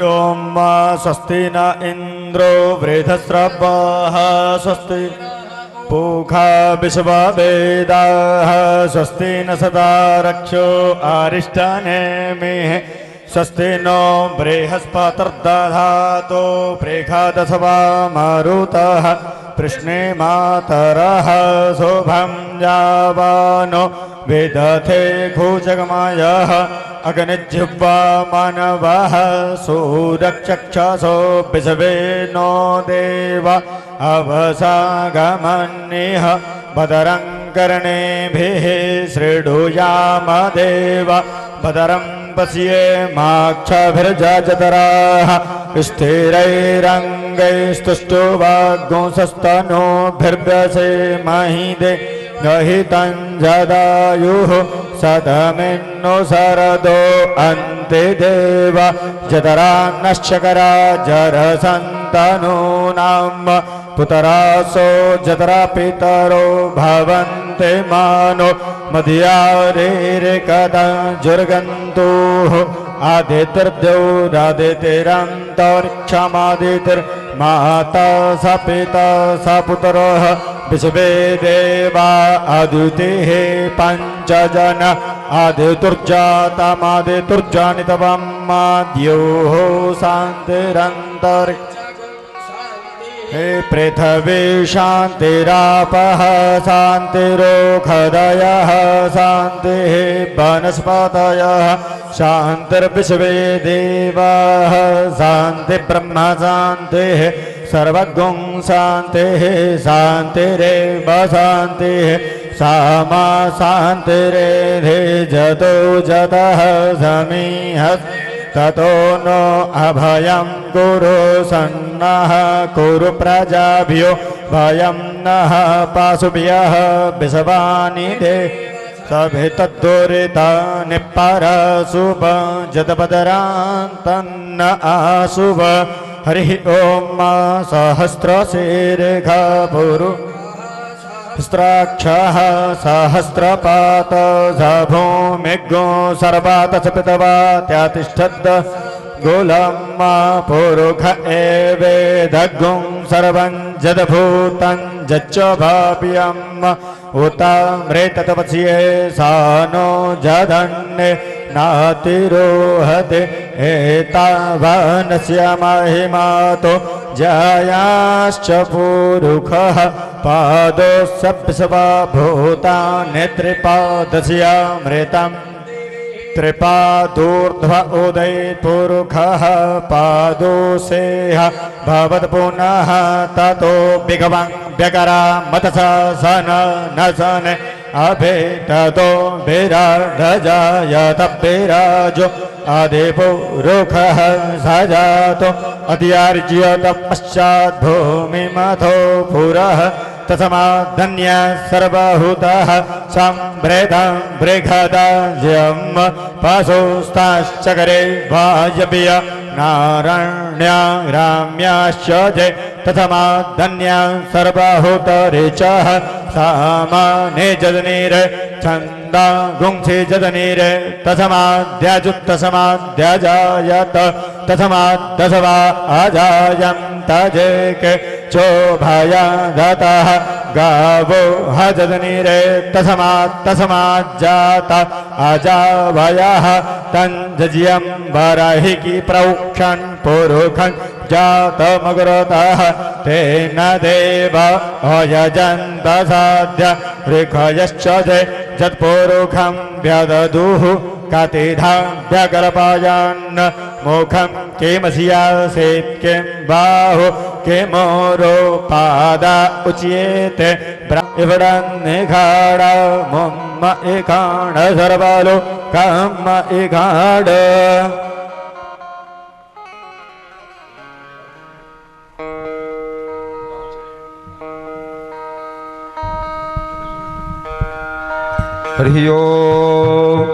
ओम स्वस्ति न इंद्रो वृद्धस्रवः स्वस्ति पूषा विश्ववेदाः स्वस्ति न सदा रक्षो अरिष्टनेमिः स्वस्ति नो बृहस्पतिर्दधातु प्रेषादशवा मारुतः कृष्णे मातरः शुभं जावानो विदधे भुजगमयः अग्निजिह्वा मानवः सूरचक्षुषो विश्वे नो देव अवसागमन्यः भद्रं कर्णेभिः शृणुयामदेव भद्रं पश्येमाक्षभिर्जजतराः स्थिरैरङ्गैस्तुष्टुवाग्गुंसस्तनोभिर्व्यसेमहि देहितं जदायुः सदमिन्नो शरदो अन्ते देव जतरा नश्चकरा जरसन्तनूनां पुतरासो जतरा पितरो भवन्ते मानो मध्यारेकदा जुर्गन्तुः आदितिर्द्यौरादितिरन्तरिक्षमादितिर्माता स पिता स पुत्रः विश्वे देवा अदितिः पञ्चजन आदितुर्जातमादितुर्जानितवं माद्योः शान्तिरन्तरिक्ष हे पृथ्वी शान्तिरापः शान्तिरोषधयः शान्तिः वनस्पतयः शान्तिर्विश्वे देवाः शान्तिर्ब्रह्म शान्तिः सर्वगुं शान्तिः शान्तिरेव शान्तिः सामा शान्तिरेधे जतो जतः समीह ततो नो अभयं कुरु सन्नः कुरु प्रजाभ्यो भयं नः पाशुभ्यः विश्वानि दे सभितद्दुरितानि परशुभ जतपदरान्तन्न आशुभ हरिः ॐ सहस्रशीर्घ पुरु स्त्राक्षः सहस्रपात भूमिगो सर्वातच पितवा त्यातिष्ठद् गोलम्मा पुरुष एवेदगुं सर्वं जदभूतं जच्च भाव्यम् उतामृततपस्ये सानो जधन्ये नातिरोहते एतावानस्य महिमातो जयाश्च पुरुषः पादोऽसप्सवा भूतानि त्रिपादस्यामृतम् त्रिपादूर्ध्व उदय पुरुषः पादोसेह भवत् पुनः ततो विगवं व्यकरा मतसा सन न सन अभे ततो विराजयत विराजो आदिपुरुषः सजातो अध्यार्ज्यत पश्चात् भूमिमथो पुरः तस्माद्धन्य सर्वभूतः सम्भृतं बृहदाज्यं पशुस्ताश्चकरे वायव्य नारण्या राम्याश्च जय तस्माद्धन्य सर्वभूतरिचः सामाने जदनीरे छन्दा गुंसि जदनीरे तस्माद्यजुत्तस्माद्यजायत तस्माद्दशवा अजायन्त जेके चोभया दतः गावो हजदनीरे तस्माज्जात अजावयः तञ्जज्यं वराहिकी प्रौक्षन् पुरुषं जातमग्रतः तेन देव अयजन्त साध्य ऋखयश्च जत्पुरुषं व्यददुः कतिधा व्यगरपायान् मुखं किमस्यासेत् किं बाहु किमोरो पादा उच्येते इवडन्निघाड मुम्म इघाड सर्वलो कम्म इघाड हरि ओम।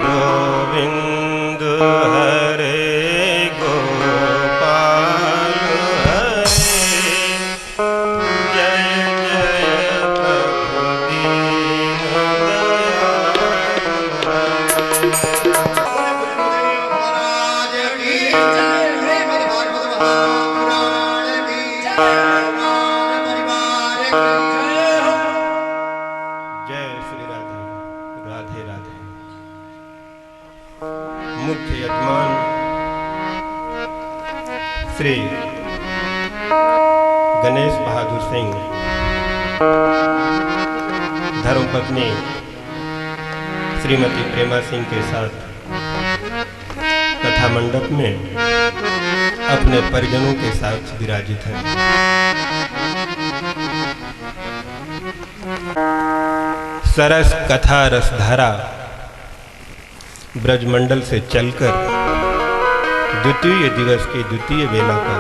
गोविंद हरे गोविंद श्री गणेश बहादुर सिंह धर्मपत्नी श्रीमती प्रेमा सिंह के साथ कथा मंडप में अपने परिजनों के साथ विराजित हैं। सरस कथा रसधारा ब्रजमंडल से चलकर द्वितीय दिवस की द्वितीय वेला पर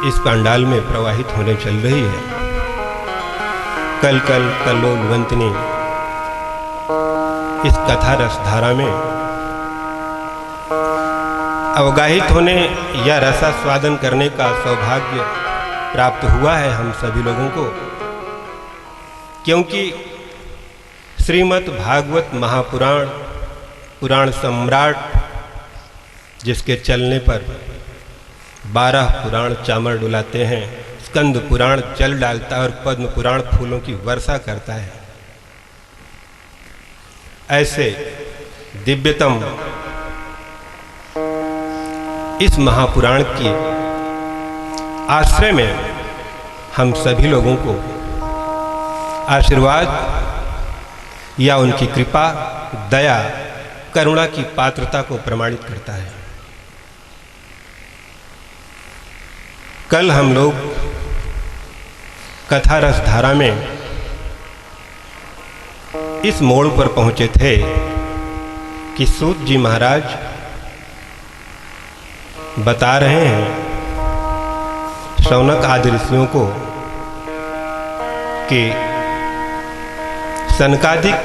इस पंडाल में प्रवाहित होने चल रही है। कल कल कल्लोलवंतनी इस कथा रसधारा में अवगाहित होने या रसास्वादन करने का सौभाग्य प्राप्त हुआ है हम सभी लोगों को, क्योंकि श्रीमद् भागवत महापुराण पुराण सम्राट जिसके चलने पर 12 पुराण चामर डुलाते हैं, स्कंद पुराण जल डालता है और पद्म पुराण फूलों की वर्षा करता है, ऐसे दिव्यतम इस महापुराण की आश्रय में हम सभी लोगों को आशीर्वाद या उनकी कृपा, दया, करुणा की पात्रता को प्रमाणित करता है। कल हम लोग कथा रसधारा में इस मोड़ पर पहुंचे थे कि सूत जी महाराज बता रहे हैं शौनक आदि ऋषियों को कि सनकादिक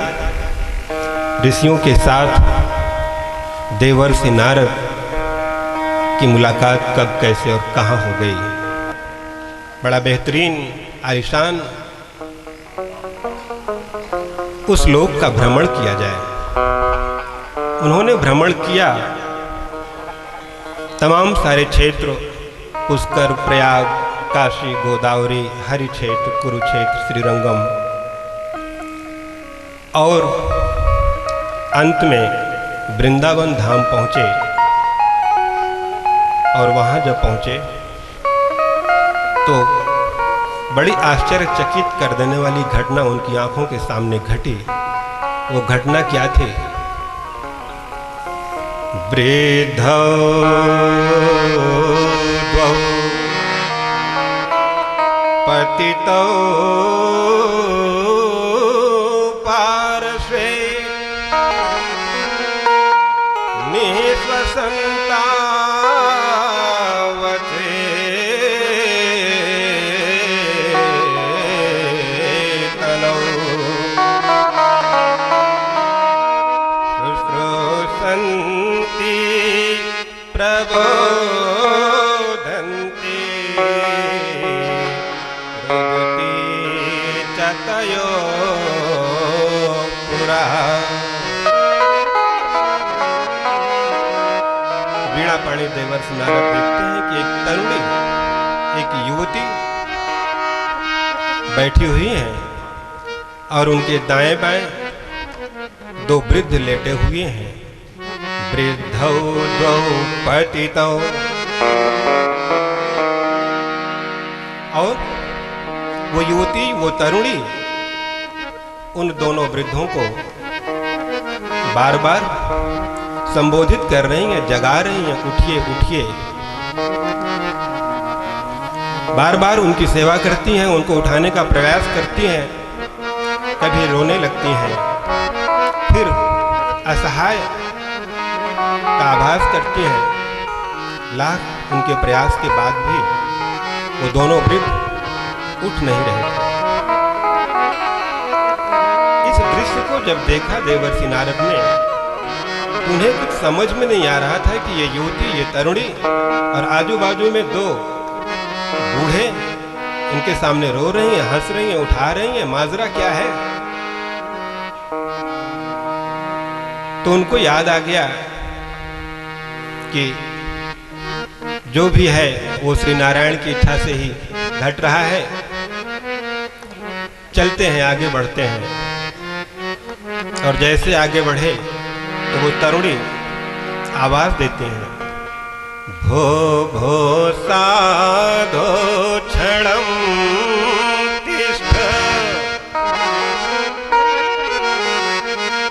ऋषियों के साथ देवर्षि नारद की मुलाकात कब, कैसे और कहाँ हो गई। बड़ा बेहतरीन आलिशान उस लोक का भ्रमण किया जाए। उन्होंने भ्रमण किया तमाम सारे क्षेत्र, पुष्कर, प्रयाग, काशी, गोदावरी, हरि क्षेत्र, कुरुक्षेत्र, श्रीरंगम, और अंत में वृंदावन धाम पहुंचे। और वहां जब पहुंचे तो बड़ी आश्चर्यचकित कर देने वाली घटना उनकी आंखों के सामने घटी। वो घटना क्या थी? वृद्धौ द्वौ पतितौ पार्श्वे निःश्वसन्ता वीणा पाणी देवर्षि नारद देखते हैं कि एक तरुणी, एक युवती बैठी हुई है और उनके दाएं बाएं 2 वृद्ध लेटे हुए हैं। वृद्धौ द्वौ पतितौ, और वो युवती, वो तरुणी उन दोनों वृद्धों को बार बार संबोधित कर रही हैं, जगा रही हैं, उठिए उठिए। बार बार उनकी सेवा करती हैं, उनको उठाने का प्रयास करती हैं, कभी रोने लगती हैं, फिर असहाय का आभास करती हैं। लाख उनके प्रयास के बाद भी वो दोनों वृद्ध उठ नहीं रहे थे। इस दृश्य को जब देखा देवर्षि नारद ने, उन्हें कुछ समझ में नहीं आ रहा था कि ये युवती, ये तरुणी और आजू बाजू में 2 बूढ़े इनके सामने रो रही हैं, हंस रही हैं, उठा रही हैं, माजरा क्या है। तो उनको याद आ गया कि जो भी है वो श्री नारायण की इच्छा से ही घट रहा है। चलते हैं, आगे बढ़ते हैं। और जैसे आगे बढ़े तो वो तरुणी आवाज देते हैं, भो भो साधो क्षणं तिष्ठ।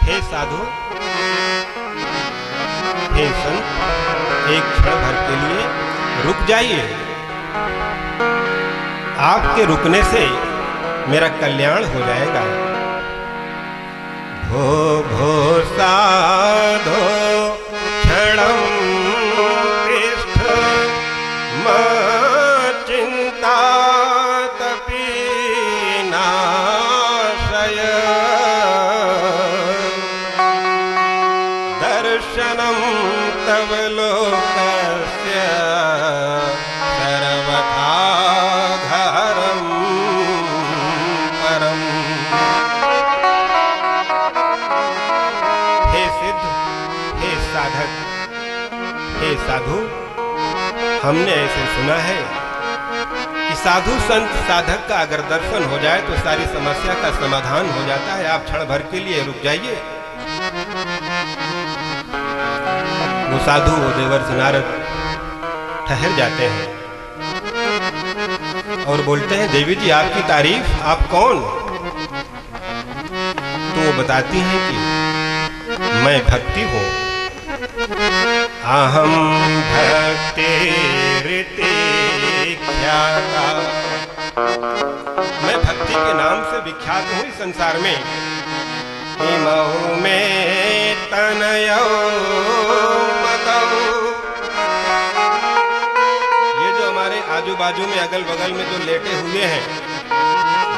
हे साधु, हे संत, एक क्षण भर के लिए रुक जाइए। आपके रुकने से मेरा कल्याण हो जाएगा। भो भो साधो क्षणं तिष्ठ मा चिंता तपि नाशय। दर्शनं तव लोकस्य सर्वथा घरं परम्। हे सिद्ध, हे साधक, हे साधु, हमने ऐसे सुना है कि साधु संत साधक का अगर दर्शन हो जाए तो सारी समस्या का समाधान हो जाता है। आप क्षण भर के लिए रुक जाइए। वो साधु, वो देवर्षि नारद ठहर जाते हैं और बोलते हैं, देवी जी आपकी तारीफ, आप कौन? तो वो बताती हैं कि मैं भक्ति हूँ। अहम भक्ति रीति ख्याता। मैं भक्ति के नाम से विख्यात हूँ इस संसार में। इमौ में तनयो मतौ। ये जो हमारे आजू बाजू में अगल बगल में जो लेटे हुए हैं,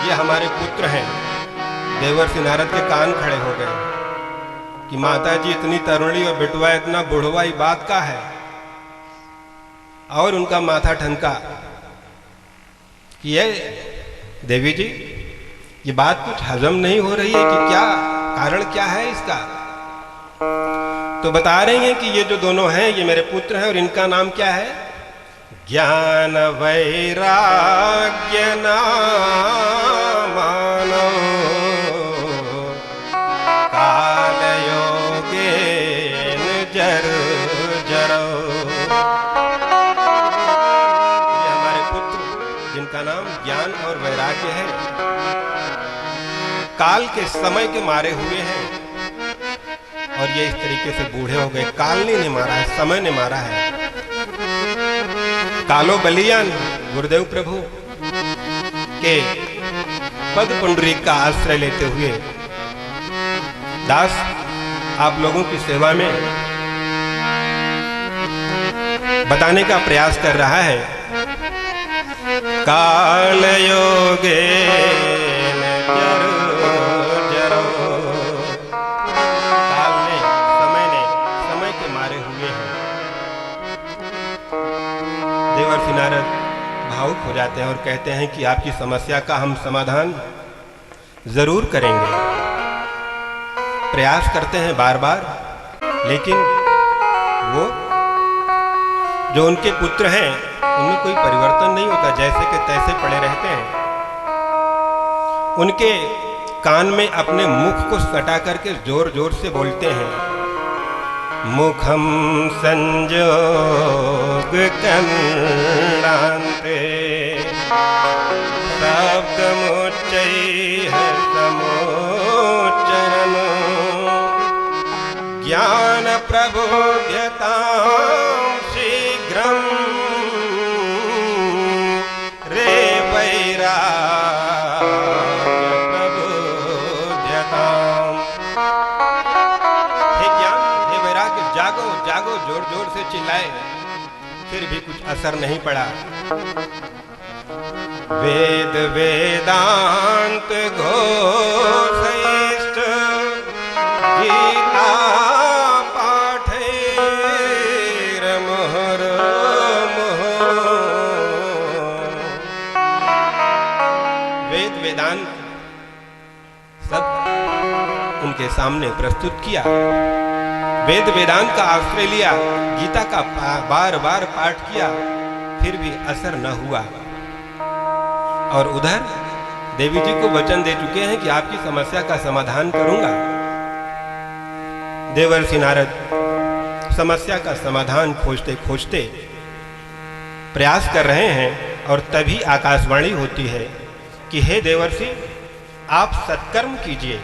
ये हमारे पुत्र हैं। देवर्षि नारद के कान खड़े हो गए कि माता जी इतनी तरुणी और बेटवा इतना बुढ़वा, ही बात का है। और उनका माथा ठनका कि ये देवी जी, ये बात कुछ हजम नहीं हो रही है कि क्या कारण क्या है इसका? तो बता रही हैं कि ये जो दोनों हैं ये मेरे पुत्र हैं और इनका नाम क्या है? ज्ञान वैराग्य नामानो काल योगेन जर जरो। ये हमारे पुत्र जिनका नाम ज्ञान और वैराग्य है, काल के समय के मारे हुए हैं और ये इस तरीके से बूढ़े हो गए। काल ने मारा है, समय ने मारा है। कालो बलियान गुरुदेव प्रभु के पद पुंडरीक का आश्रय लेते हुए दास आप लोगों की सेवा में बताने का प्रयास कर रहा है। काल योगे देवर्षि नारद भावुक हो जाते हैं और कहते हैं कि आपकी समस्या का हम समाधान जरूर करेंगे। प्रयास करते हैं बार बार, लेकिन वो जो उनके पुत्र हैं उनमें कोई परिवर्तन नहीं होता, जैसे के तैसे पड़े रहते हैं। उनके कान में अपने मुख को सटा करके जोर जोर से बोलते हैं, मुखम संजोग कंडान्ते शब्दमुच्चैः समोच्चरण ज्ञान प्रबोध्यतां शीघ्रं रे वैराग्य प्रबोध्यतां। जागो जागो, जोर जोर से चिल्लाए, फिर भी कुछ असर नहीं पड़ा। वेद वेदांत घोषयिष्ठ गीता पाठैर मुहुर्मुहुः। वेद वेदांत सब उनके सामने प्रस्तुत किया। वेद वेदांत का आश्रय लिया, गीता का बार बार पाठ किया, फिर भी असर न हुआ। और उधर देवी जी को वचन दे चुके हैं कि आपकी समस्या का समाधान करूंगा। देवर्षि नारद समस्या का समाधान खोजते खोजते प्रयास कर रहे हैं और तभी आकाशवाणी होती है कि हे देवर्षि, आप सत्कर्म कीजिए।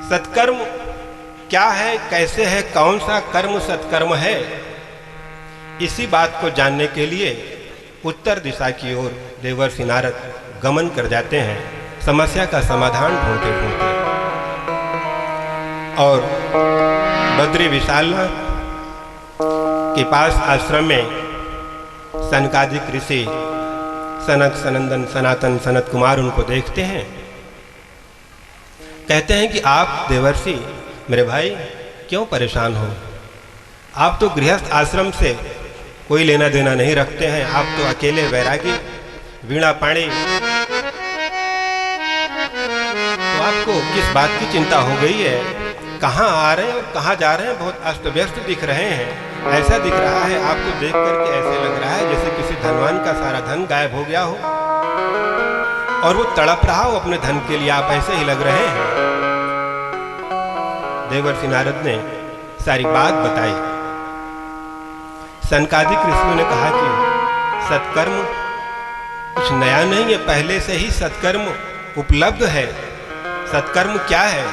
सत्कर्म क्या है, कैसे है, कौन सा कर्म सत्कर्म है, इसी बात को जानने के लिए उत्तर दिशा की ओर देवर्षि नारद गमन कर जाते हैं, समस्या का समाधान ढूंढते ढूंढते। और बद्री विशालनाथ के पास आश्रम में सनकादिक ऋषि सनक सनंदन सनातन सनत कुमार उनको देखते हैं। कहते हैं कि आप देवर्षि मेरे भाई क्यों परेशान हो, आप तो गृहस्थ आश्रम से कोई लेना देना नहीं रखते हैं, आप तो अकेले वैरागी वीणा पाणी, तो आपको किस बात की चिंता हो गई है, कहाँ आ रहे हैं और कहाँ जा रहे हैं, बहुत अस्त व्यस्त दिख रहे हैं। ऐसा दिख रहा है आपको देख करके, ऐसे लग रहा है जैसे किसी धनवान का सारा धन गायब हो गया हो और वो तड़प रहा हो अपने धन के लिए, आप ऐसे ही लग रहे हैं। देवर्षि नारद ने सारी बात बताई। सनकादिक ऋषियों ने कहा कि सत्कर्म कुछ नया नहीं है, पहले से ही सत्कर्म उपलब्ध है। सत्कर्म क्या है?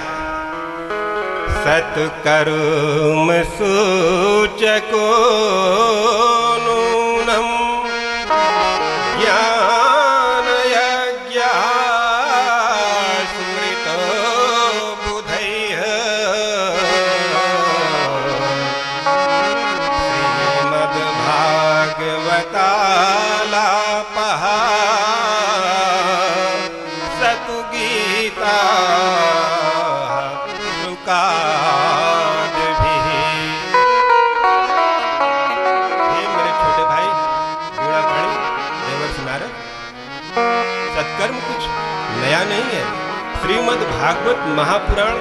सत्कर्म सूचको नूनम ज्ञान यज्ञ स्मृत बुधैः श्रीमद्भागवतालापः सतुगीता सत्कर्म कुछ नया नहीं है। श्रीमद् भागवत महापुराण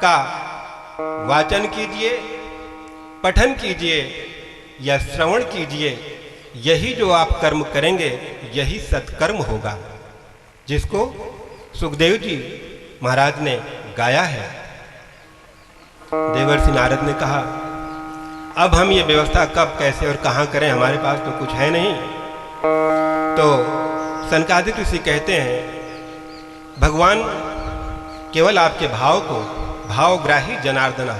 का वाचन कीजिए, पठन कीजिए या श्रवण कीजिए, यही जो आप कर्म करेंगे यही सत्कर्म होगा, जिसको सुखदेव जी महाराज ने गाया है। देवर्षि नारद ने कहा, अब हम ये व्यवस्था कब कैसे और कहाँ करें, हमारे पास तो कुछ है नहीं। तो सनकादिक ऋषि कहते हैं, भगवान केवल आपके भाव को, भावग्राही जनार्दन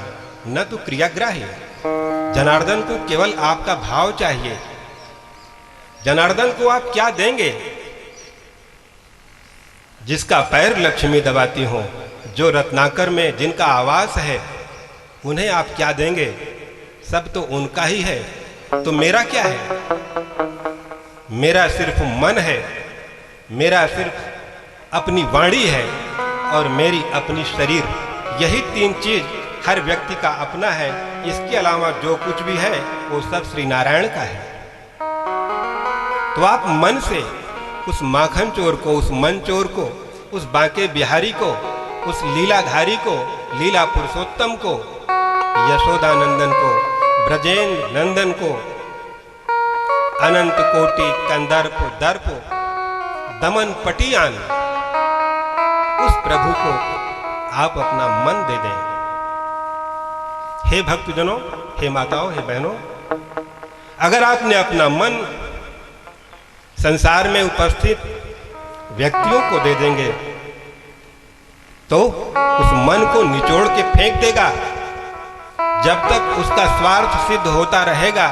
न तो क्रियाग्राही। जनार्दन को केवल आपका भाव चाहिए। जनार्दन को आप क्या देंगे? जिसका पैर लक्ष्मी दबाती हो, जो रत्नाकर में जिनका आवास है, उन्हें आप क्या देंगे? सब तो उनका ही है, तो मेरा क्या है? मेरा सिर्फ मन है, मेरा सिर्फ अपनी वाणी है और मेरी अपनी शरीर। यही तीन चीज हर व्यक्ति का अपना है। इसके अलावा जो कुछ भी है वो सब श्री नारायण का है। तो आप मन से उस माखन चोर को, उस मन चोर को, उस बांके बिहारी को, उस लीलाधारी को, लीला पुरुषोत्तम को, यशोदानंदन को, ब्रजेंद्र नंदन को, अनंत कोटि कंदर्प दर्प दमन पटियान, उस प्रभु को आप अपना मन दे दें। हे भक्तजनों, हे माताओं, हे बहनों, अगर आपने अपना मन संसार में उपस्थित व्यक्तियों को दे देंगे तो उस मन को निचोड़ के फेंक देगा। जब तक उसका स्वार्थ सिद्ध होता रहेगा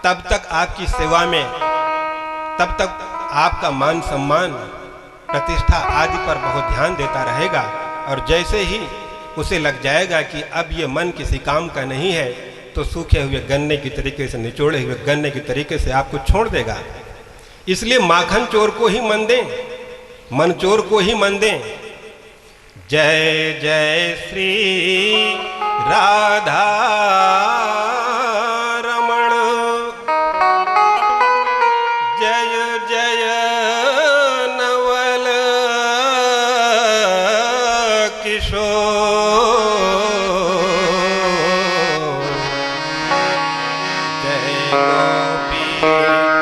तब तक आपकी सेवा में, तब तक आपका मान सम्मान प्रतिष्ठा आदि पर बहुत ध्यान देता रहेगा। और जैसे ही उसे लग जाएगा कि अब ये मन किसी काम का नहीं है, तो सूखे हुए गन्ने की तरीके से, निचोड़े हुए गन्ने की तरीके से आपको छोड़ देगा। इसलिए माखन चोर को ही मन दें, मन चोर को ही मन दें। जय जय श्री राधा रमण, जय जय नवल किशोर, जय गोपी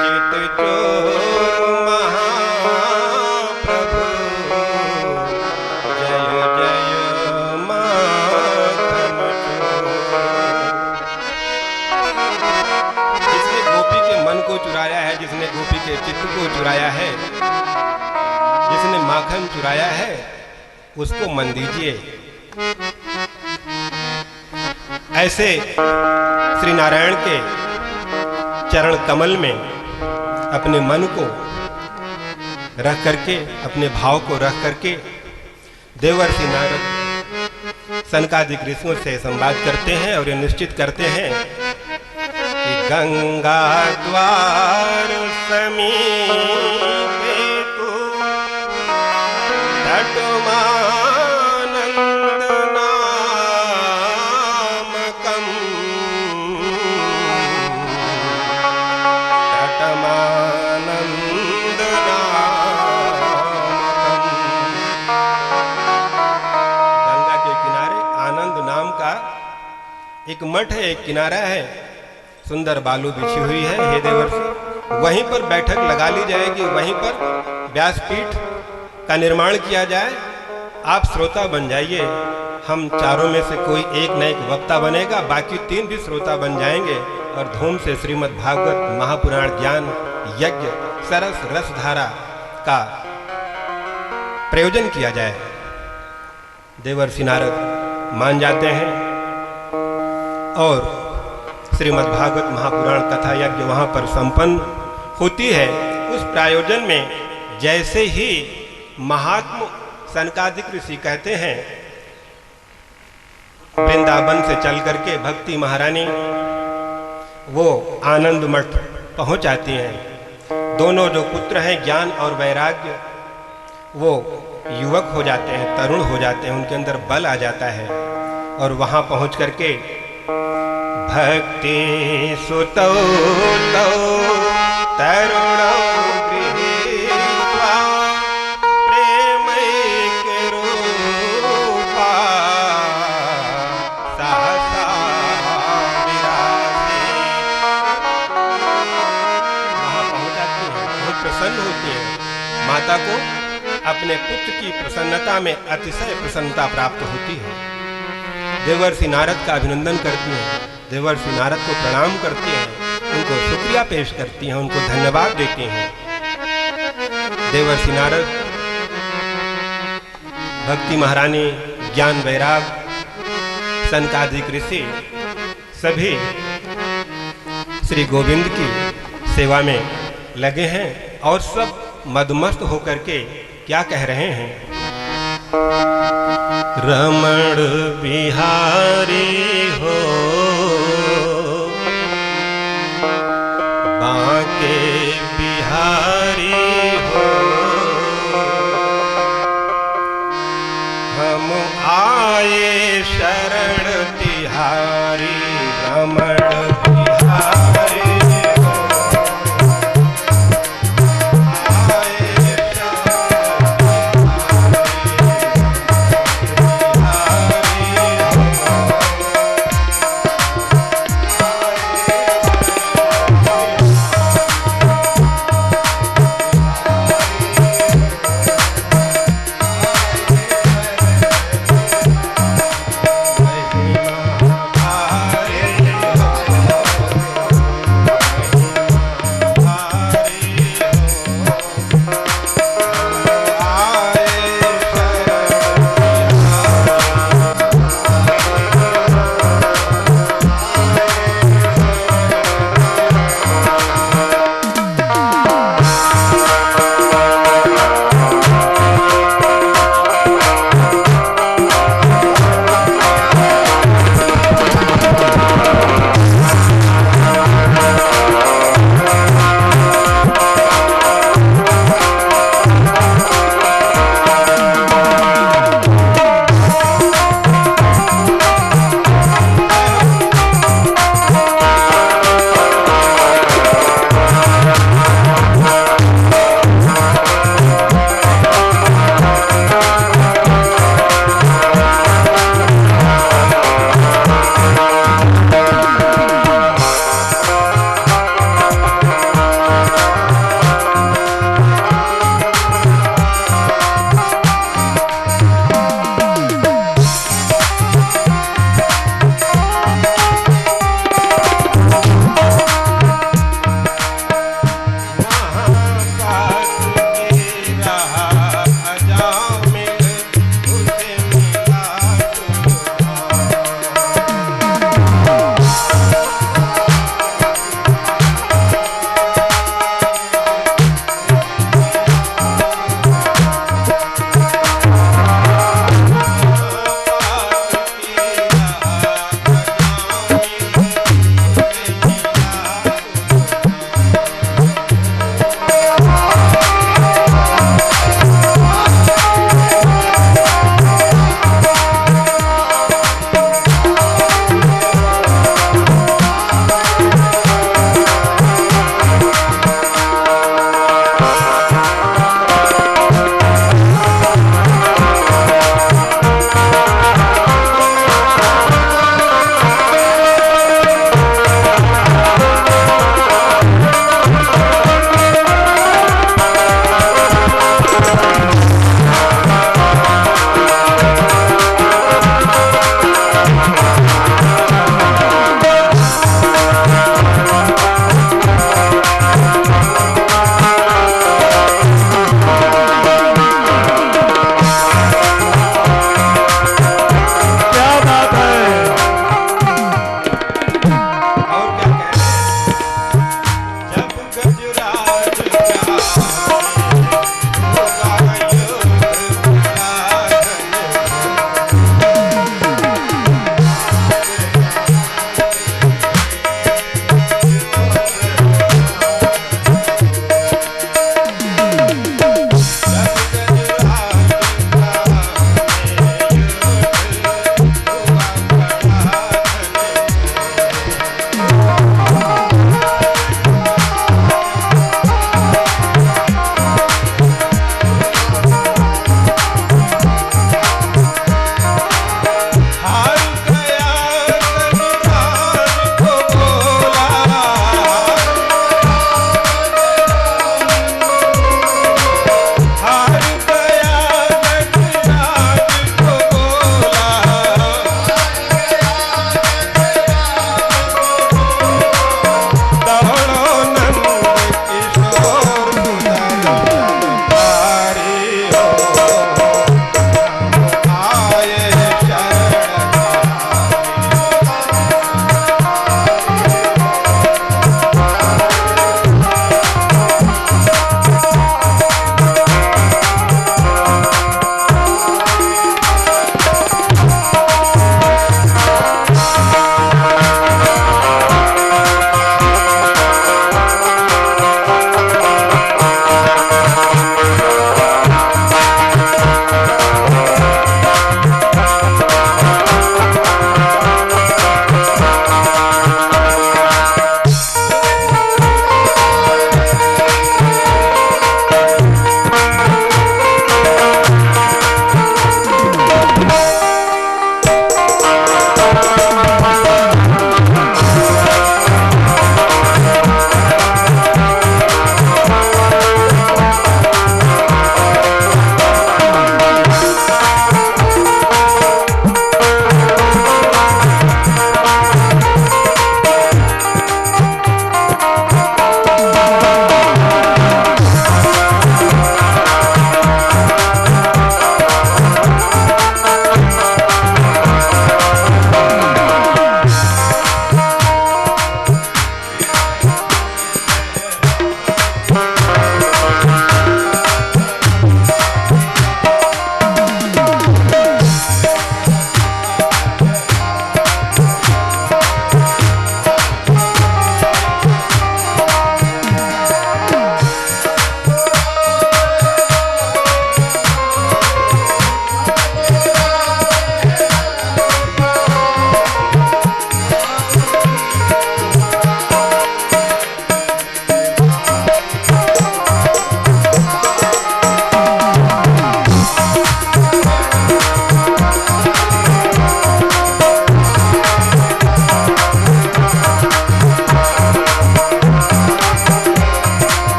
चित चोर महाप्रभु, जय जय माखन चोर। को चुराया है, जिसने गोपी के चित्त को चुराया है, जिसने माखन चुराया है, उसको मन दीजिए। ऐसे श्री नारायण के चरण कमल में अपने मन को रख करके, अपने भाव को रख करके देवर्षि नारद सनकादिक ऋषियों से संवाद करते हैं और ये निश्चित करते हैं कि गंगा द्वार समीपे तु तटमानंद नामकम तटमानंद नामकम। गंगा के किनारे आनंद नाम का एक मठ है, एक किनारा है, सुंदर बालू बिछी हुई है। हे देवर्षि, वहीं पर बैठक लगा ली जाएगी, वहीं पर व्यासपीठ का निर्माण किया जाए। आप श्रोता बन जाइए, हम चारों में से कोई एक न एक वक्ता बनेगा, बाकी 3 भी श्रोता बन जाएंगे और धूम से श्रीमद् भागवत महापुराण ज्ञान यज्ञ सरस रसधारा का प्रयोजन किया जाए। देवर्षि नारद मान जाते हैं और श्रीमद् भागवत महापुराण कथा यज्ञ वहां पर संपन्न होती है। उस प्रायोजन में जैसे ही महात्मा सनकादिक ऋषि कहते हैं, वृंदावन से चल करके भक्ति महारानी वो आनंद मठ पहुंच आती हैं। दोनों जो पुत्र हैं ज्ञान और वैराग्य, वो युवक हो जाते हैं, तरुण हो जाते हैं, उनके अंदर बल आ जाता है और वहां पहुंच करके भक्ति सुतौ तौ तरुणौ गृहीत्वा प्रेमैक रूपा सहसा विरासी। वहां पहुंच जाती है, बहुत प्रसन्न होती है। माता को अपने पुत्र की प्रसन्नता में अतिशय प्रसन्नता प्राप्त होती है। देवर्षि नारद का अभिनंदन करती हैं, देवर्षि नारद को प्रणाम करती हैं, उनको शुक्रिया पेश करती हैं, उनको धन्यवाद देती हैं। देवर्षि नारद, भक्ति महारानी, ज्ञान वैराग, सनकादिक ऋषि सभी श्री गोविंद की सेवा में लगे हैं और सब मदमस्त होकर के क्या कह रहे हैं? रमण बिहारी हो बांके बिहारी हो, हम आए शरण तिहारी। रमण बिहारी हो आए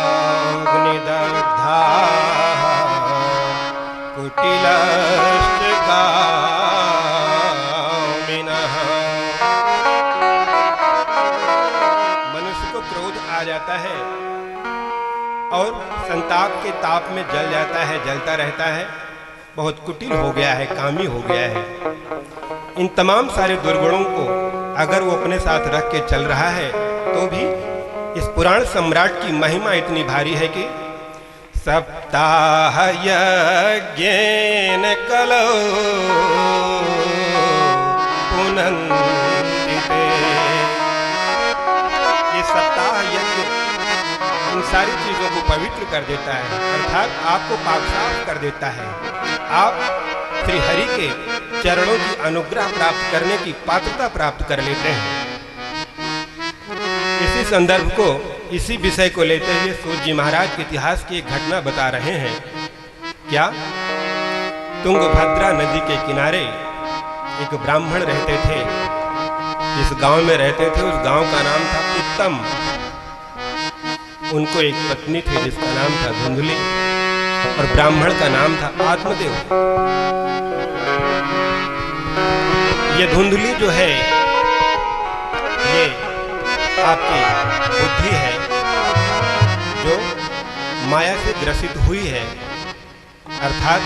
क्रोधाग्निदग्धा कुटिलश्चकामिनः। मनुष्य को क्रोध आ जाता है और संताप के ताप में जल जाता है, जलता रहता है, बहुत कुटिल हो गया है, कामी हो गया है। इन तमाम सारे दुर्गुणों को अगर वो अपने साथ रख के चल रहा है तो भी इस पुराण सम्राट की महिमा इतनी भारी है कि सप्ताह यज्ञेन कलौ पुनन्तिते। ये सप्ताह यज्ञ इन सारी चीजों को पवित्र कर देता है, अर्थात आपको पाक साफ कर देता है। आप श्री हरि के चरणों की अनुग्रह प्राप्त करने की पात्रता प्राप्त कर लेते हैं। इसी संदर्भ को, इसी विषय को लेते हुए सूत जी महाराज के इतिहास की एक घटना बता रहे हैं। क्या? तुंगभद्रा नदी के किनारे एक ब्राह्मण रहते थे। जिस गांव में रहते थे उस गांव का नाम था उत्तम। उनको एक पत्नी थी जिसका नाम था धुंधली और ब्राह्मण का नाम था आत्मदेव। ये धुंधली जो है ये आपकी बुद्धि है जो माया से ग्रसित हुई है, अर्थात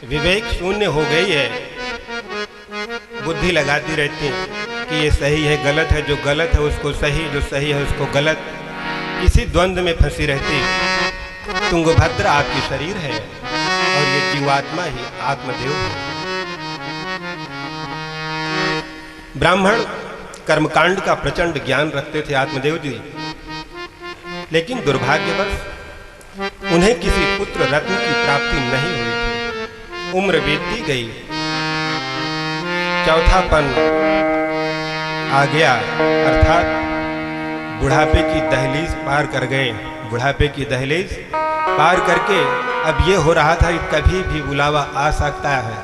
विवेक शून्य हो गई है। बुद्धि लगाती रहती है कि ये सही है, गलत है, जो गलत है उसको सही, जो सही है उसको गलत, इसी द्वंद्व में फंसी रहती। तुंगभद्रा आपकी शरीर है और ये जीवात्मा ही आत्मदेव है। ब्राह्मण कर्मकांड का प्रचंड ज्ञान रखते थे आत्मदेव जी, लेकिन दुर्भाग्यवश उन्हें किसी पुत्र रत्न की प्राप्ति नहीं हुई थी। उम्र बीतती गई, चौथापन आ गया, अर्थात बुढ़ापे की दहलीज पार कर गए। बुढ़ापे की दहलीज पार करके अब ये हो रहा था कि कभी भी बुलावा आ सकता है,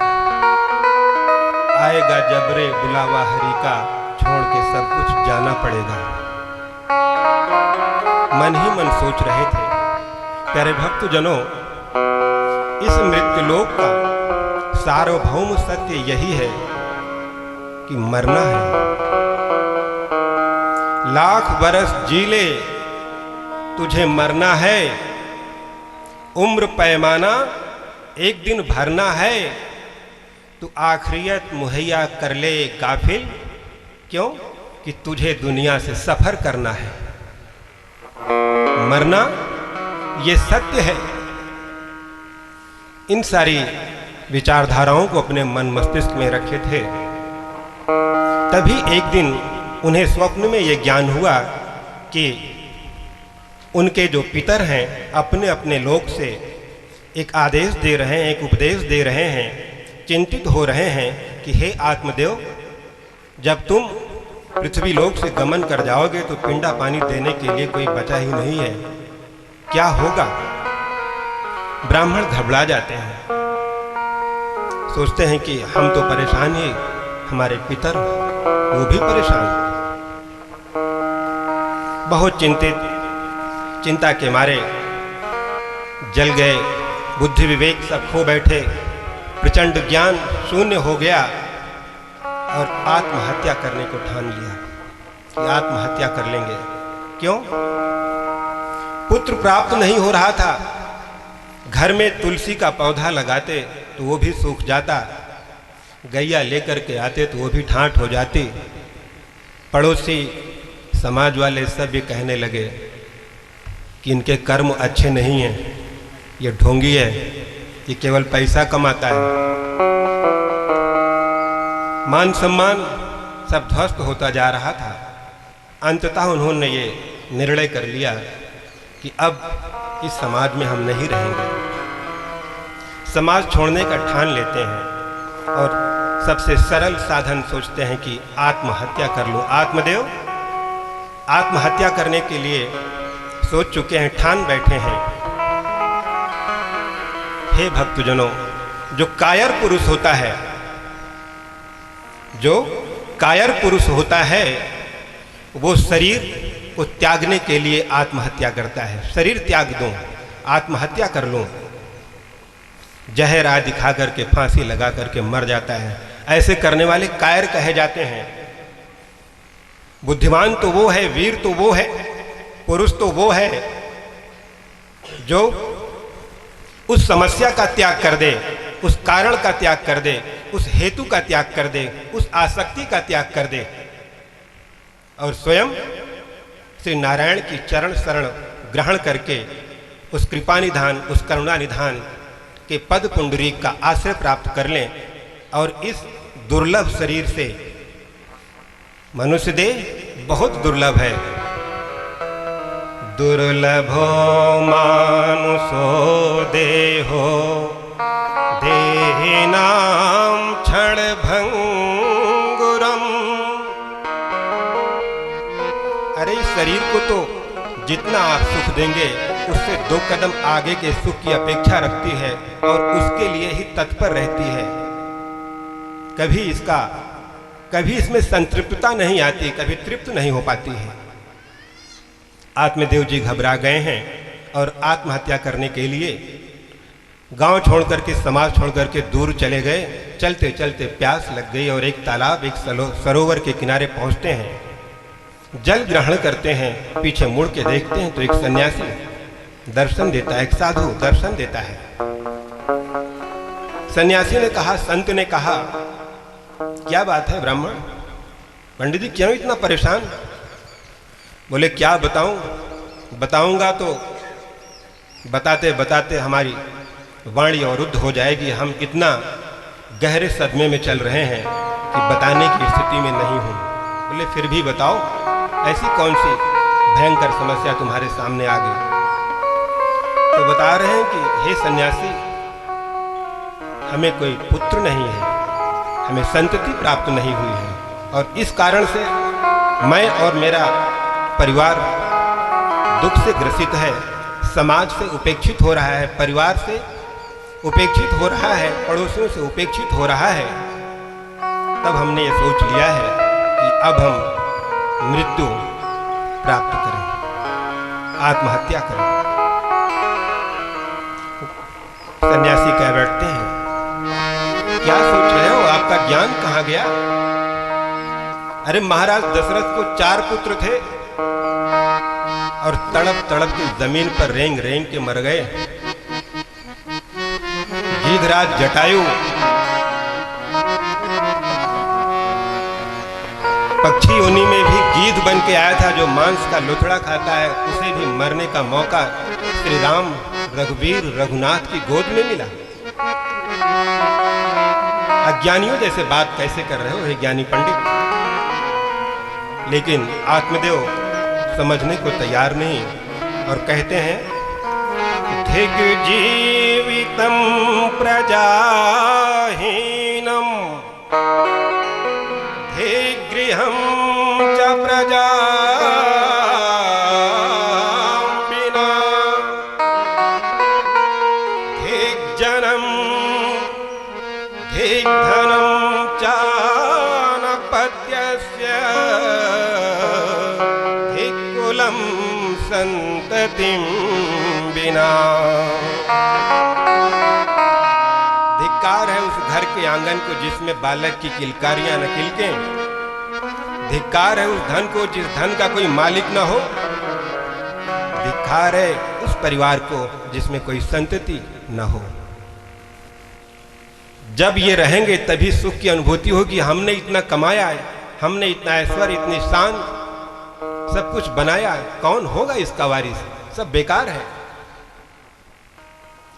आएगा जबरे बुलावा हरि का, छोड़ के सब कुछ जाना पड़ेगा। मन ही मन सोच रहे थे। प्यारे भक्तजनों, इस मृत्युलोक का सार्वभौम सत्य यही है कि मरना है। लाख बरस जी ले तुझे मरना है, उम्र पैमाना एक दिन भरना है। तू आखिरियत मुहैया कर ले गाफिल, क्यों कि तुझे दुनिया से सफर करना है। मरना ये सत्य है। इन सारी विचारधाराओं को अपने मन मस्तिष्क में रखे थे। तभी एक दिन उन्हें स्वप्न में यह ज्ञान हुआ कि उनके जो पितर हैं अपने अपने लोक से एक आदेश दे रहे हैं, एक उपदेश दे रहे हैं, चिंतित हो रहे हैं कि हे आत्मदेव, जब तुम पृथ्वी लोक से गमन कर जाओगे तो पिंडा पानी देने के लिए कोई बचा ही नहीं है, क्या होगा। ब्राह्मण घबरा जाते हैं, सोचते हैं कि हम तो परेशान ही, हमारे पितर वो भी परेशान। बहुत चिंता के मारे जल गए, बुद्धि विवेक सब खो बैठे, प्रचंड ज्ञान शून्य हो गया और आत्महत्या करने को ठान लिया कि आत्महत्या कर लेंगे। क्यों? पुत्र प्राप्त नहीं हो रहा था। घर में तुलसी का पौधा लगाते तो वो भी सूख जाता, गैया लेकर के आते तो वो भी ठाठ हो जाती। पड़ोसी समाज वाले सब ये कहने लगे कि इनके कर्म अच्छे नहीं हैं, ये ढोंगी है, ये केवल पैसा कमाता है। मान सम्मान सब ध्वस्त होता जा रहा था। अंततः उन्होंने ये निर्णय कर लिया कि अब इस समाज में हम नहीं रहेंगे। समाज छोड़ने का ठान लेते हैं और सबसे सरल साधन सोचते हैं कि आत्महत्या कर लो। आत्मदेव आत्महत्या करने के लिए सोच चुके हैं, ठान बैठे हैं। हे भक्तजनों, जो कायर पुरुष होता है जो कायर पुरुष होता है वो शरीर को त्यागने के लिए आत्महत्या करता है। शरीर त्याग दूं, आत्महत्या कर लूं, जहर आदि खा करके फांसी लगा करके मर जाता है। ऐसे करने वाले कायर कहे जाते हैं। बुद्धिमान तो वो है, वीर तो वो है, पुरुष तो वो है जो उस समस्या का त्याग कर दे, उस कारण का त्याग कर दे, उस हेतु का त्याग कर दे, उस आसक्ति का त्याग कर दे और स्वयं श्री नारायण की चरण शरण ग्रहण करके उस कृपा निधान, उस करुणा निधान के पद पुंडरीक का आश्रय प्राप्त कर लें और इस दुर्लभ शरीर से, मनुष्य देह बहुत दुर्लभ है, दुर्लभो मानुषो देहो देहिनां क्षणभंगुरम। अरे इस शरीर को तो जितना आप सुख देंगे उससे 2 कदम आगे के सुख की अपेक्षा रखती है और उसके लिए ही तत्पर रहती है। कभी इसमें संतृप्तता नहीं आती, कभी तृप्त नहीं हो पाती है। आत्मदेव जी घबरा गए हैं और आत्महत्या करने के लिए गांव छोड़ करके, समाज छोड़ करके दूर चले गए। चलते चलते प्यास लग गई और एक तालाब, एक सरोवर के किनारे पहुंचते हैं, जल ग्रहण करते हैं। पीछे मुड़ के देखते हैं तो एक सन्यासी दर्शन देता है, एक साधु दर्शन देता है। सन्यासी ने कहा, संत ने कहा, क्या बात है ब्राह्मण, पंडित जी क्यों इतना परेशान? बोले क्या बताऊं, बताऊंगा तो बताते बताते हमारी वाणी अवरुद्ध हो जाएगी। हम इतना गहरे सदमे में चल रहे हैं कि बताने की स्थिति में नहीं हूं। बोले फिर भी बताओ, ऐसी कौन सी भयंकर समस्या तुम्हारे सामने आ गई? तो बता रहे हैं कि हे सन्यासी, हमें कोई पुत्र नहीं है, हमें संतति प्राप्त नहीं हुई है और इस कारण से मैं और मेरा परिवार दुख से ग्रसित है, समाज से उपेक्षित हो रहा है, परिवार से उपेक्षित हो रहा है, पड़ोसियों से उपेक्षित हो रहा है। तब हमने ये सोच लिया है कि अब हम मृत्यु प्राप्त करें, आत्महत्या करें। सन्यासी कह बैठते हैं, क्या सोच रहे हो, आपका ज्ञान कहां गया? अरे महाराज दशरथ को 4 पुत्र थे और तड़प तड़प के जमीन पर रेंग रेंग के मर गए। गीधराज जटायु पक्षी योनि में भी गीध बन के आया था, जो मांस का लुथड़ा खाता है, उसे भी मरने का मौका श्री राम, रघुवीर, रघुनाथ की गोद में मिला। अज्ञानियों जैसे बात कैसे कर रहे हो हे ज्ञानी पंडित? लेकिन आत्मदेव समझने को तैयार नहीं और कहते हैं, धिग जीवितम प्रजाहीनम धिगृहं च प्रजा बिना धिग्जनम धिग्धनम चानपत्यस्य धिक्कुलं संततिं बिना। धिक्कार है उस घर के आंगन को जिसमें बालक की किलकारियां न किलकें। धिक्कार है उस धन को जिस धन का कोई मालिक न हो। धिक्कार है उस परिवार को जिसमें कोई संतति न हो। जब ये रहेंगे तभी सुख की अनुभूति होगी। हमने इतना कमाया है, हमने इतना ऐश्वर्य, इतनी शान, सब कुछ बनाया है, कौन होगा इसका वारिस? सब बेकार है।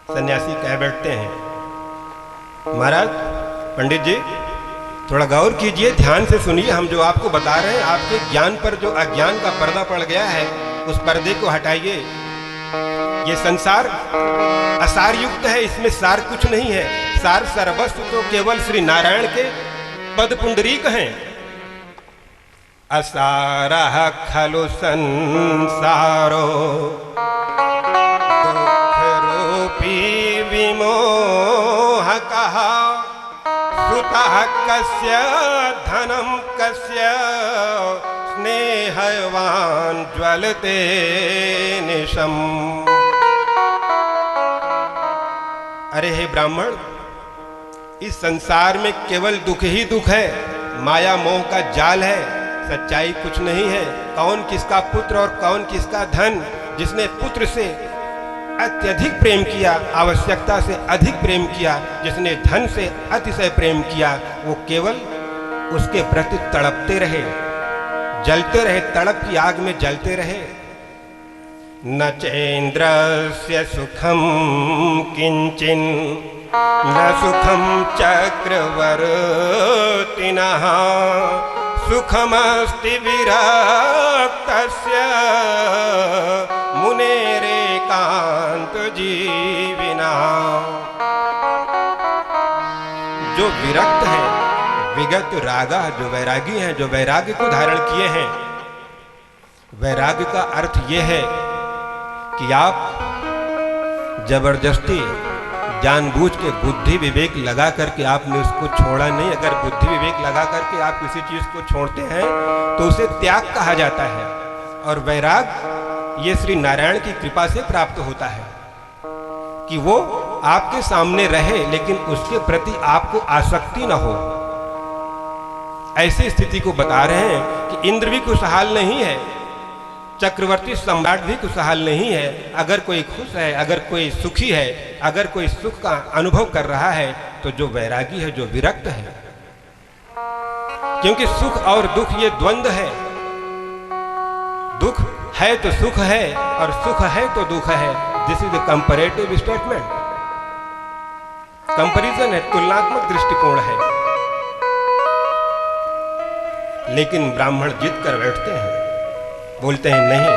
सन्यासी कह बैठते हैं, महाराज पंडित जी थोड़ा गौर कीजिए, ध्यान से सुनिए, हम जो आपको बता रहे हैं, आपके ज्ञान पर जो अज्ञान का पर्दा पड़ गया है उस पर्दे को हटाइए। ये संसार असार युक्त है, इसमें सार कुछ नहीं है। सार सर्वस्व तो केवल श्री नारायण के पद पुंडरीक हैं। असारः खलु संसारो दुःख रूपी विमोहकः पुत्रतः कस्य धनं कस्य स्नेहवान् ज्वलते निशम्। अरे हे ब्राह्मण, इस संसार में केवल दुख ही दुख है, माया मोह का जाल है, सच्चाई कुछ नहीं है। कौन किसका पुत्र और कौन किसका धन। जिसने पुत्र से अत्यधिक प्रेम किया, आवश्यकता से अधिक प्रेम किया, जिसने धन से अतिशय प्रेम किया, वो केवल उसके प्रति तड़पते रहे, जलते रहे, तड़प की आग में जलते रहे। न चेन्द्रस्य सुखम किंचिन न सुखम चक्रवर्तिनः सुखमस्ति विरक्तस्य मुनेरेकांत जीविना। जो विरक्त है, विगत रागा, जो वैरागी हैं, जो वैराग्य को धारण किए हैं, वैराग्य का अर्थ यह है कि आप जबरदस्ती जानबूझ के बुद्धि विवेक लगा करके आपने उसको छोड़ा नहीं। अगर बुद्धि विवेक लगा करके आप किसी चीज को छोड़ते हैं तो उसे त्याग कहा जाता है। और वैराग ये श्री नारायण की कृपा से प्राप्त होता है कि वो आपके सामने रहे लेकिन उसके प्रति आपको आसक्ति न हो। ऐसी स्थिति को बता रहे हैं कि इंद्र भी खुशहाल नहीं है, चक्रवर्ती सम्राट भी खुशहाल नहीं है। अगर कोई खुश है, अगर कोई सुखी है, अगर कोई सुख का अनुभव कर रहा है तो जो वैरागी है, जो विरक्त है। क्योंकि सुख और दुख ये द्वंद्व है। दुख है तो सुख है और सुख है तो दुख है। This is the comparative statement. Comparison है, तुलनात्मक दृष्टिकोण है। लेकिन ब्राह्मण जिद कर बैठते हैं, बोलते हैं नहीं,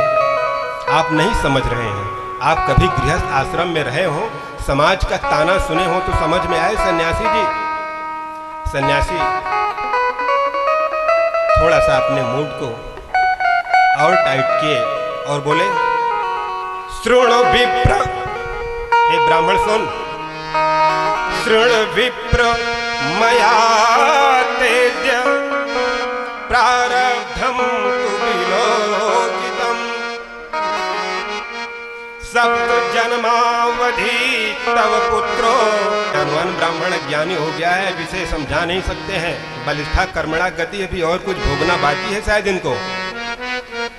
आप नहीं समझ रहे हैं। आप कभी गृहस्थ आश्रम में रहे हो, समाज का ताना सुने हो तो समझ में आए सन्यासी जी। सन्यासी थोड़ा सा अपने मूड को और टाइट किए और बोले, श्रृण विप्र, हे ब्राह्मण सुन, श्रृण विप्र मया तेज्य प्रारब्धम तु विलोकितम सप्त जन्मावधि तव पुत्रो। ज्ञानवान ब्राह्मण ज्ञानी हो गया है, विषय समझा नहीं सकते हैं, बलिष्ठा कर्मणा गति, अभी और कुछ भोगना बाकी है शायद इनको।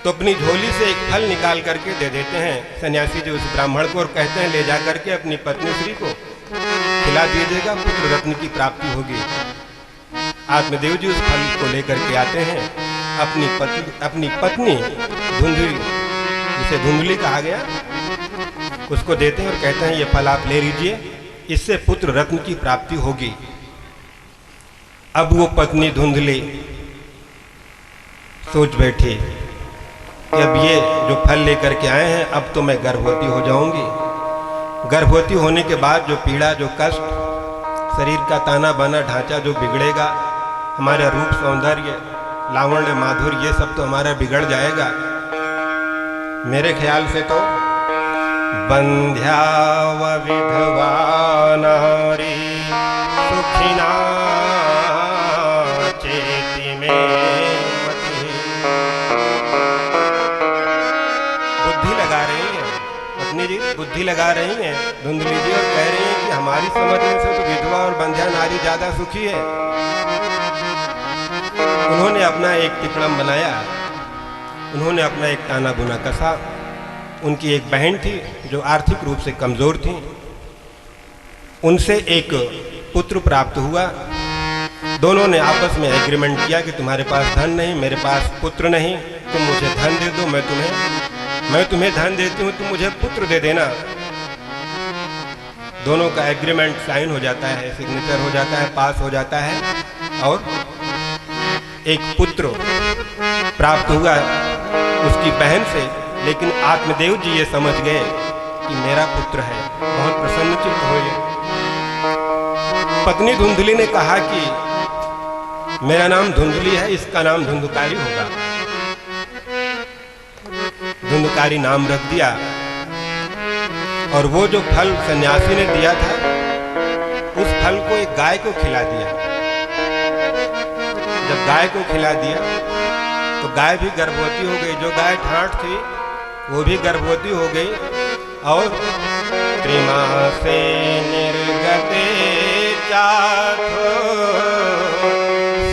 तो अपनी झोली से एक फल निकाल करके दे देते हैं सन्यासी जी उस ब्राह्मण को और कहते हैं ले जा करके अपनी पत्नी श्री को खिला दीजिएगा, पुत्र रत्न की प्राप्ति होगी। आत्मदेव जी उस फल को लेकर के आते हैं, अपनी पत्नी धुंधली, जिसे धुंधली कहा गया, उसको देते हैं और कहते हैं ये फल आप ले लीजिए, इससे पुत्र रत्न की प्राप्ति होगी। अब वो पत्नी धुंधली सोच बैठी कि अब ये जो फल लेकर के आए हैं, अब तो मैं गर्भवती हो जाऊंगी। गर्भवती होने के बाद जो पीड़ा, जो कष्ट, शरीर का ताना बाना ढांचा जो बिगड़ेगा, हमारा रूप सौंदर्य, लावण्य, माधुर्य, ये सब तो हमारा बिगड़ जाएगा। मेरे ख्याल से तो बंध्याव विधवा नारी सुखिना चेति में मति। बुद्धि लगा रही है पत्नी जी, बुद्धि लगा रही हैं धुंधली जी और कह रही हैं कि हमारी समझने से तो विधवा और बंध्या नारी ज्यादा सुखी है। उन्होंने अपना एक तिकड़म बनाया, उन्होंने अपना एक ताना बुना कसा। उनकी एक बहन थी जो आर्थिक रूप से कमजोर थी, उनसे एक पुत्र प्राप्त हुआ। दोनों ने आपस में एग्रीमेंट किया कि तुम्हारे पास धन नहीं, मेरे पास पुत्र नहीं, तुम मुझे धन दे दो, मैं तुम्हें धन देती हूँ, तुम मुझे पुत्र दे देना। दोनों का एग्रीमेंट साइन हो जाता है, सिग्नेचर हो जाता है, पास हो जाता है और एक पुत्र प्राप्त हुआ उसकी बहन से। लेकिन आत्मदेव जी ये समझ गए कि मेरा पुत्र है, बहुत प्रसन्नचित्त हुए। पत्नी धुंधली ने कहा कि मेरा नाम धुंधली है, इसका नाम धुंधकारी होगा। धुंधकारी नाम रख दिया और वो जो फल सन्यासी ने दिया था उस फल को एक गाय को खिला दिया। गाय को खिला दिया तो गाय भी गर्भवती हो गई। जो गाय ठाठ थी वो भी गर्भवती हो गई। और त्रिमासे निर्गते चाथो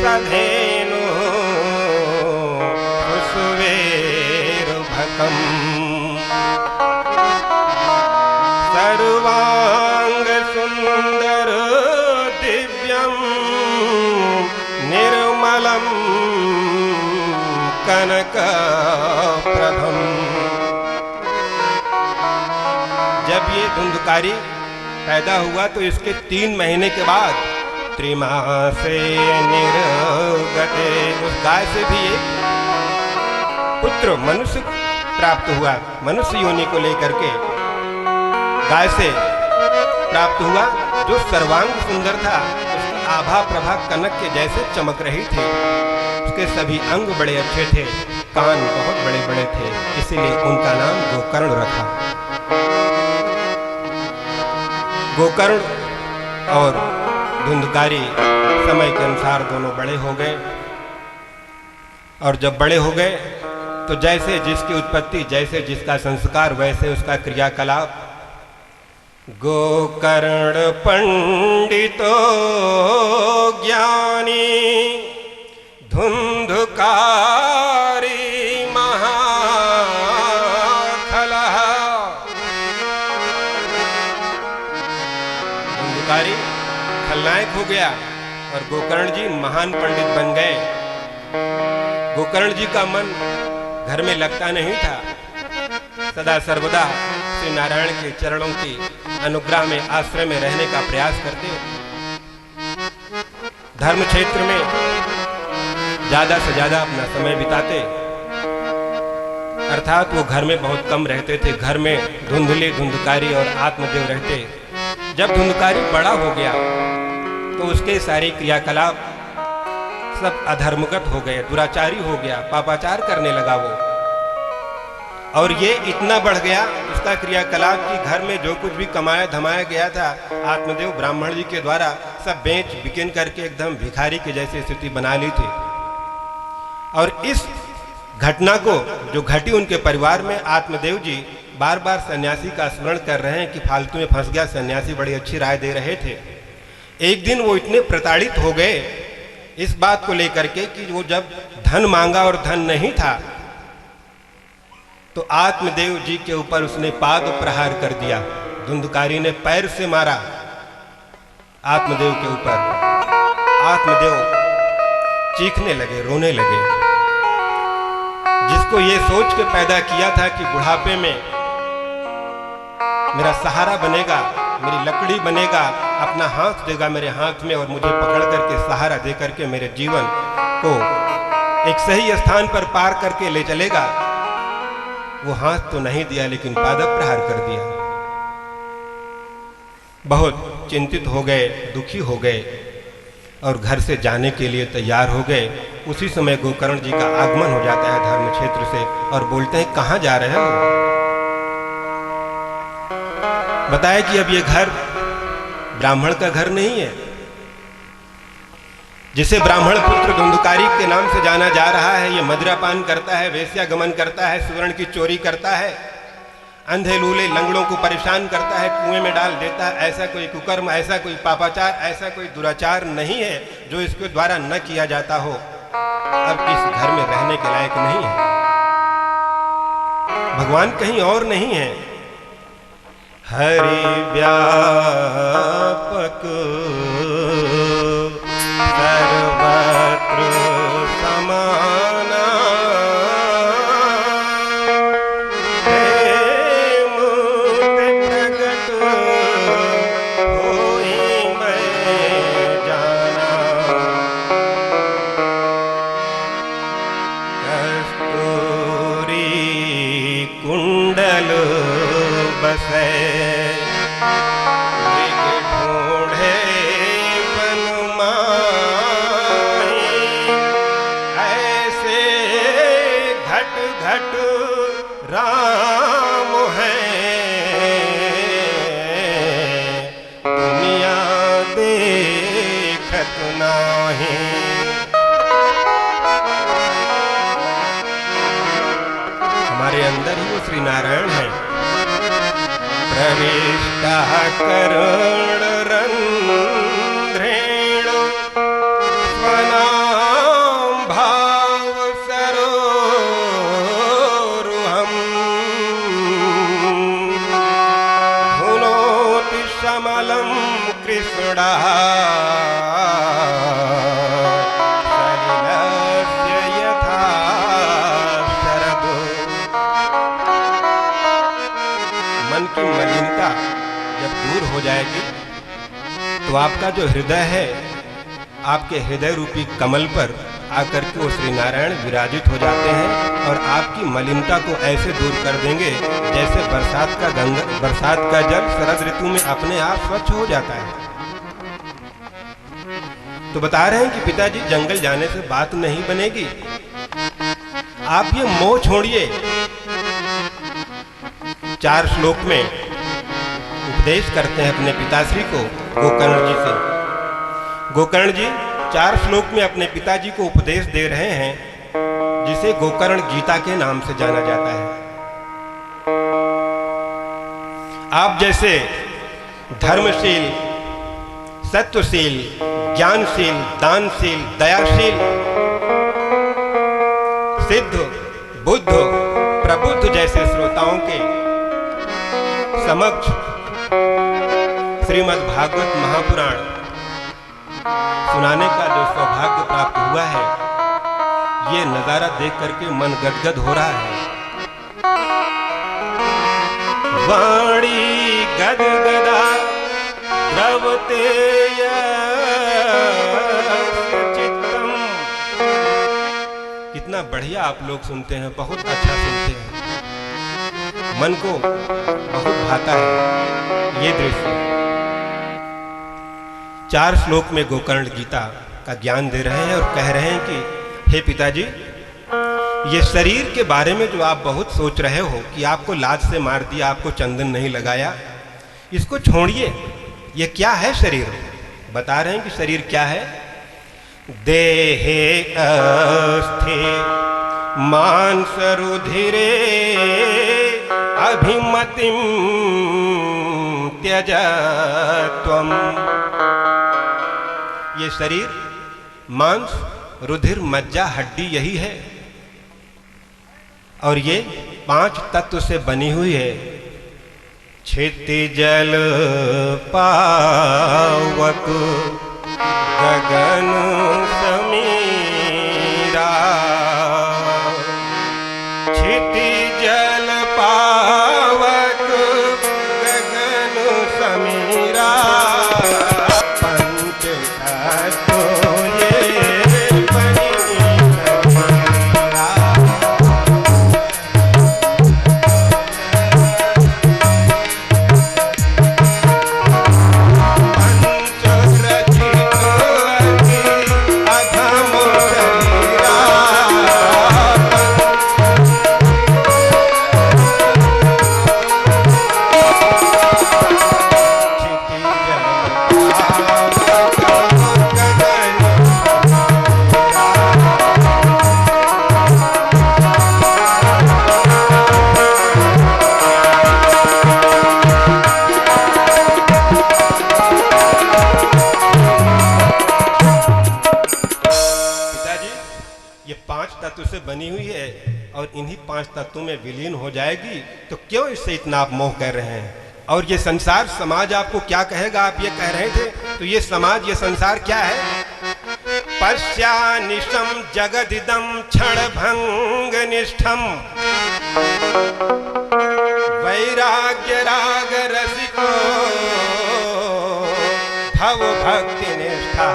सधेनु सुवेरुभकम् सर्वांग सुंदर दिव्यम निर्मलम कनक प्रभम। जब ये धुंधकारी पैदा हुआ तो इसके 3 महीने के बाद त्रिमासे निर्गते उस गाय से भी एक पुत्र मनुष्य प्राप्त हुआ। मनुष्य योनि को लेकर के गाय से प्राप्त हुआ, जो सर्वांग सुंदर था। उसकी आभा प्रभा कनक के जैसे चमक रही थी। उसके सभी अंग बड़े अच्छे थे, कान बहुत बड़े बड़े थे, इसीलिए उनका नाम गोकर्ण रखा। गोकर्ण और धुंधकारी समय के अनुसार दोनों बड़े हो गए। और जब बड़े हो गए तो जैसे जिसकी उत्पत्ति, जैसे जिसका संस्कार, वैसे उसका क्रियाकलाप। गोकर्ण पंडितो ज्ञानी धुंधकारी महाखलः। धुंधकारी खलनायक हो गया और गोकर्ण जी महान पंडित बन गए। गोकर्ण जी का मन घर में लगता नहीं था, सदा सर्वदा श्री नारायण के चरणों की अनुग्रह में, आश्रय में रहने का प्रयास करते। धर्म क्षेत्र में ज्यादा से ज्यादा अपना समय बिताते, अर्थात वो घर में बहुत कम रहते थे। घर में धुंधली, धुंधकारी और आत्मदेव रहते। जब धुंधकारी बड़ा हो गया तो उसके सारे क्रियाकलाप सब अधर्मगत हो गए, दुराचारी हो गया, पापाचार करने लगा वो। और ये इतना बढ़ गया उसका क्रियाकलाप कि घर में जो कुछ भी कमाया धमाया गया था आत्मदेव ब्राह्मण जी के द्वारा सब बेच बिकिन करके एकदम भिखारी की जैसी स्थिति बना ली थी। और इस घटना को जो घटी उनके परिवार में, आत्मदेव जी बार बार सन्यासी का स्मरण कर रहे हैं कि फालतू में फंस गया। सन्यासी बड़ी अच्छी राय दे रहे थे। एक दिन वो इतने प्रताड़ित हो गए इस बात को लेकर के कि वो जब धन मांगा और धन नहीं था तो आत्मदेव जी के ऊपर उसने पाद प्रहार कर दिया। धुंधकारी ने पैर से मारा आत्मदेव के ऊपर। आत्मदेव चीखने लगे, रोने लगे। जिसको ये सोच के पैदा किया था कि बुढ़ापे में मेरा सहारा बनेगा, मेरी लकड़ी बनेगा, अपना हाथ देगा मेरे हाथ में और मुझे पकड़ करके सहारा दे करके मेरे जीवन को एक सही स्थान पर पार करके ले चलेगा, वो हाथ तो नहीं दिया लेकिन पाद प्रहार कर दिया। बहुत चिंतित हो गए, दुखी हो गए और घर से जाने के लिए तैयार हो गए। उसी समय गोकर्ण जी का आगमन हो जाता है धर्म क्षेत्र से और बोलते हैं, कहाँ जा रहे हैं? बताया कि अब ये घर ब्राह्मण का घर नहीं है। जिसे ब्राह्मण पुत्र धुंधकारी के नाम से जाना जा रहा है, ये मदिरापान करता है, वेश्यागमन करता है, सुवर्ण की चोरी करता है, अंधे लूले लंगड़ों को परेशान करता है, कुएं में डाल देता है। ऐसा कोई कुकर्म, ऐसा कोई पापाचार, ऐसा कोई दुराचार नहीं है जो इसके द्वारा न किया जाता हो। अब इस घर में रहने के लायक नहीं है। भगवान कहीं और नहीं है। हरि व्यापक सर्वत्र समाना प्रेम ते प्रगट होई मैं जाना। कस्तूरी कुंडल बसे राम है दुनिया देखत नाही। अंदर ही वो श्री नारायण है। प्रविष्टा करुण रंध्रेण स्वनाम भाव सरोरुहम धुनोति समलम कृष्णा सलिलस्य यथा शरद। मन की मलिनता जब दूर हो जाएगी तो आपका जो हृदय है, आपके हृदय रूपी कमल पर आकर के वो श्री नारायण विराजित हो जाते हैं और आपकी मलिनता को ऐसे दूर कर देंगे जैसे बरसात का जल शरद ऋतु में अपने आप स्वच्छ हो जाता है। तो बता रहे हैं कि पिताजी जंगल जाने से बात नहीं बनेगी, आप ये मोह छोड़िए। 4 श्लोक में उपदेश करते हैं अपने पिताश्री को गोकर्ण जी से। गोकर्ण जी 4 श्लोक में अपने पिताजी को उपदेश दे रहे हैं, जिसे गोकर्ण गीता के नाम से जाना जाता है। आप जैसे धर्मशील, सत्वशील, ज्ञानशील, दानशील, दयाशील, सिद्ध, बुद्ध, प्रबुद्ध जैसे श्रोताओं के समक्ष श्रीमद् भागवत महापुराण सुनाने का जो सौभाग्य प्राप्त हुआ है, ये नजारा देख करके मन गदगद हो रहा है। वाणी गदगदा द्रवते चित्तम। कितना बढ़िया आप लोग सुनते हैं, बहुत अच्छा सुनते हैं, मन को बहुत भाता है ये दृश्य। 4 श्लोक में गोकर्ण गीता का ज्ञान दे रहे हैं और कह रहे हैं कि हे पिताजी, ये शरीर के बारे में जो आप बहुत सोच रहे हो कि आपको लाज से मार दिया, आपको चंदन नहीं लगाया, इसको छोड़िए। ये क्या है शरीर? बता रहे हैं कि शरीर क्या है। देहे अस्थे मांस रुधिरे अभिमतिम त्यजत्वम। ये शरीर मांस, रुधिर, मज्जा, हड्डी यही है और ये 5 तत्व से बनी हुई है। क्षितिजल पावक गगन समीरा। क्षितिजल पावक गगन समीरा। बनी हुई है और इन्हीं 5 तत्वों में विलीन हो जाएगी, तो क्यों इससे इतना आप मोह कर रहे हैं? और ये संसार समाज आपको क्या कहेगा? आप ये कह रहे थे, तो ये समाज, ये संसार क्या है? पश्यानिशम जगदिदम क्षण भंग निष्ठम वैराग्य राग रसिको भव भक्ति निष्ठा।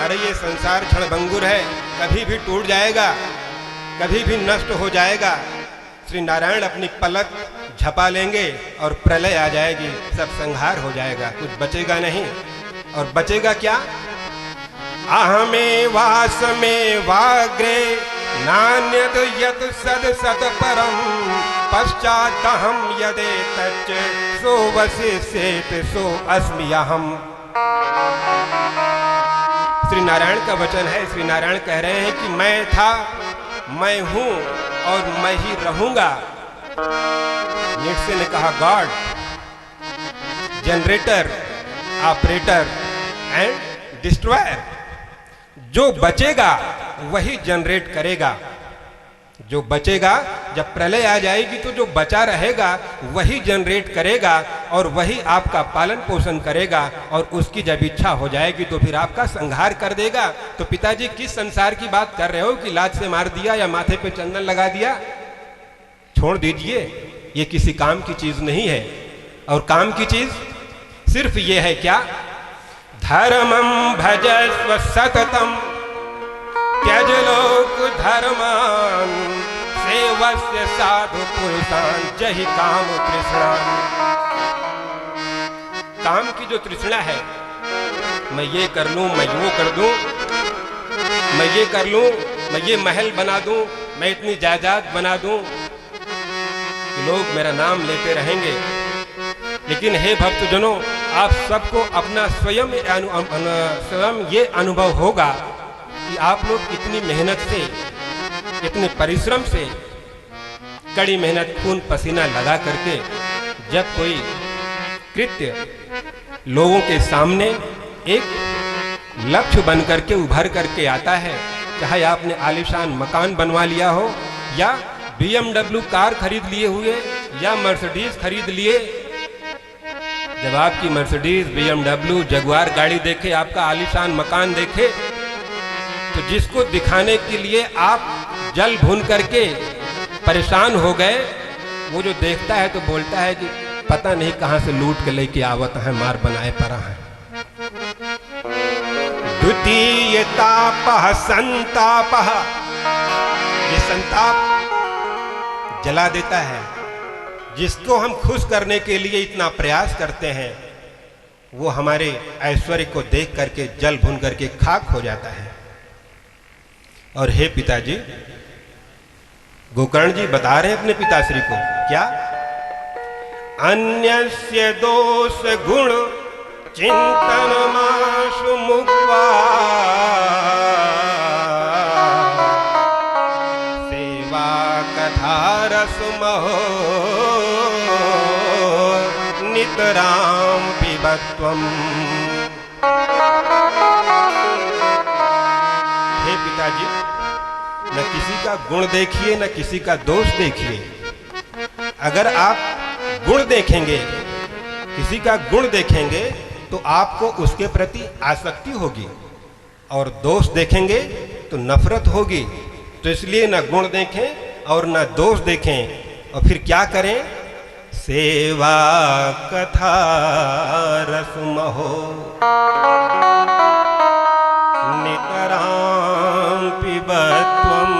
अरे ये संसार क्षणभंगुर है, कभी भी टूट जाएगा, कभी भी नष्ट हो जाएगा। श्री नारायण अपनी पलक झपा लेंगे और प्रलय आ जाएगी, सब संहार हो जाएगा, कुछ बचेगा नहीं। और बचेगा क्या? अहमे वास में वाग्रे नान्यद यत सद सत परम पश्चातहम यदे तच्च सो वसिष्येत सो अस्मि अहम। श्री नारायण का वचन है। श्री नारायण कह रहे हैं कि मैं था, मैं हूं और मैं ही रहूंगा। नीटशे ने कहा God, generator, operator and destroyer. जो बचेगा वही जनरेट करेगा, जो बचेगा, जब प्रलय आ जाएगी तो जो बचा रहेगा वही जनरेट करेगा और वही आपका पालन पोषण करेगा, और उसकी जब इच्छा हो जाएगी तो फिर आपका संहार कर देगा। तो पिताजी किस संसार की बात कर रहे हो कि लात से मार दिया या माथे पे चंदन लगा दिया? छोड़ दीजिए, ये किसी काम की चीज नहीं है। और काम की चीज सिर्फ ये है क्या? धर्मं भजस्व सततम त्यज लोक धर्मान सेवस्य साधु पुरुषान जहि काम तृष्णान। काम की जो तृष्णा है, मैं ये कर लूं, मैं वो कर दूं, मैं ये कर लूं, मैं ये महल बना दूं, मैं इतनी जायदाद बना दूं कि लोग मेरा नाम लेते रहेंगे। लेकिन हे भक्तजनों, आप सबको अपना स्वयं ये अनुभव होगा कि आप लोग इतनी मेहनत से, इतने परिश्रम से, कड़ी मेहनत, खून पसीना लगा करके जब कोई कृत्य लोगों के सामने एक लक्ष्य बन करके उभर करके आता है, चाहे आपने आलीशान मकान बनवा लिया हो या BMW कार खरीद लिए हुए या मर्सिडीज खरीद लिए, जब आपकी मर्सिडीज, BMW, जगुआर गाड़ी देखे, आपका आलीशान मकान देखे, तो जिसको दिखाने के लिए आप जल भून करके परेशान हो गए, वो जो देखता है तो बोलता है कि पता नहीं कहां से लूट के लेके आवत है, मार बनाए पड़ा है। द्वितीय तापः संतापः, ये संताप जला देता है। जिसको हम खुश करने के लिए इतना प्रयास करते हैं, वो हमारे ऐश्वर्य को देख करके जल भून करके खाक हो जाता है। और हे पिताजी, गोकर्ण जी बता रहे हैं अपने पिताश्री को क्या? अन्यस्य दोष गुण चिंतन माशु मुक्त्वा सेवा कथा रसमहो नितराम पिबत्वम। हे पिताजी, न किसी का गुण देखिए, न किसी का दोष देखिए। अगर आप गुण देखेंगे, किसी का गुण देखेंगे तो आपको उसके प्रति आसक्ति होगी, और दोष देखेंगे तो नफरत होगी। तो इसलिए न गुण देखें और न दोष देखें, और फिर क्या करें? सेवा कथा रसमहो नितराम पिबत्वम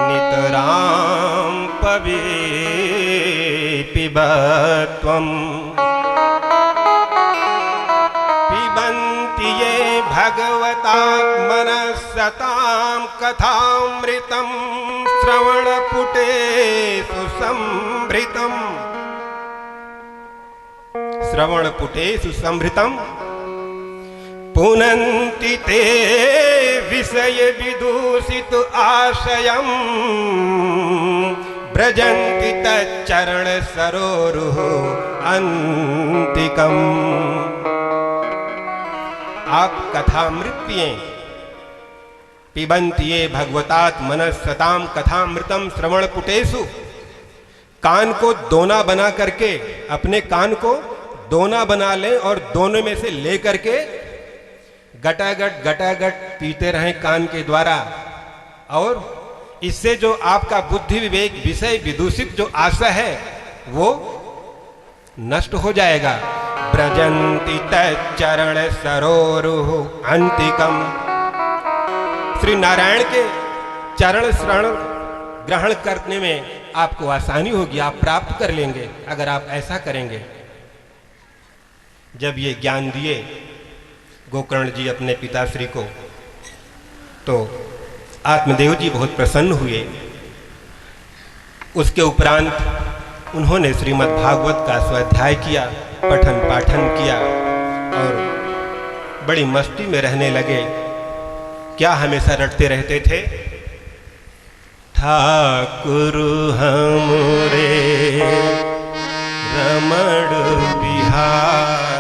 नितराम पिबत्वम। पिबन्ति ये भगवतात्मनः कथामृतं श्रवणपुटेषु संभृतम्। श्रवणपुटेषु संभृतम् पुनन्ति ते विषय विदूषित आशयम् ब्रजन्ति तच्चरण सरोरुह अन्तिकम्। आप कथामृत पिएं। पिबन्ति ये भगवतात्मनः सताम कथामृतम श्रवणपुटेषु। कान को दोना बना करके, अपने कान को दोना बना लें और दोनों में से ले करके गटागट पीते रहें कान के द्वारा, और इससे जो आपका बुद्धि विवेक विषय विदूषित जो आशा है वो नष्ट हो जाएगा। ब्रजन्ति तच्चरण सरोरुह अन्तिकम। श्री नारायण के चरण शरण ग्रहण करने में आपको आसानी होगी, आप प्राप्त कर लेंगे अगर आप ऐसा करेंगे। जब ये ज्ञान दिए गोकर्ण जी अपने पिताश्री को, तो आत्मदेव जी बहुत प्रसन्न हुए। उसके उपरांत उन्होंने श्रीमद् भागवत का स्वाध्याय किया, पठन पाठन किया और बड़ी मस्ती में रहने लगे। क्या हमेशा रटते रहते थे? ठाकुर हमरे रमण बिहार।